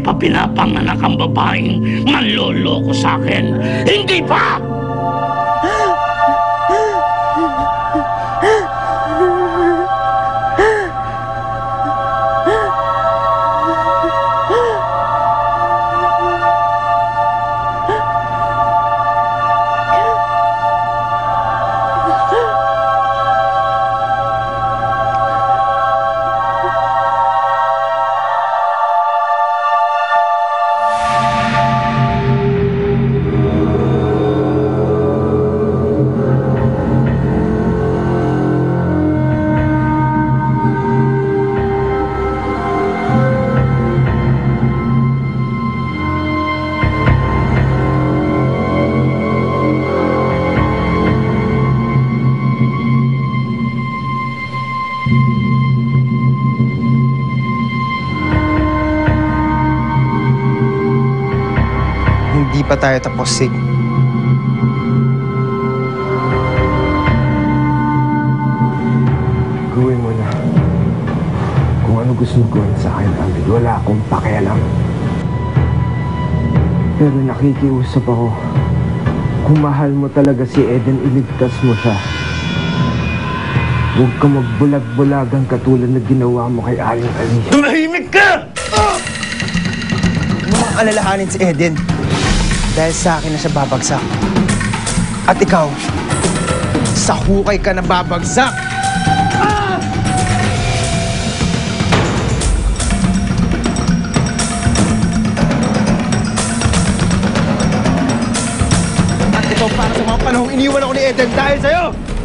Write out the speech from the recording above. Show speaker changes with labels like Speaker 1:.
Speaker 1: pa pinapanganak ang babaeng manloloko sa akin. Hindi pa!
Speaker 2: Hindi pa tayo tapos, Sig.
Speaker 3: Gawin mo na. Kung ano gusto mo gawin sa akin, Alvin, wala akong pakialam. Pero nakikiusap ako. Kung mahal mo talaga si Eden, iligtas mo siya. Huwag ka magbulag-bulagan katulad na ginawa mo kay Aling Alicia.
Speaker 1: Tumahimik ka!
Speaker 2: Huwag mong alalahanin si Eden. Dahil sa akin na siya babagsak. At ikaw, sa hukay ka na babagsak! At ito para sa mga panahong iniwan ako ni Eden dahil sa'yo!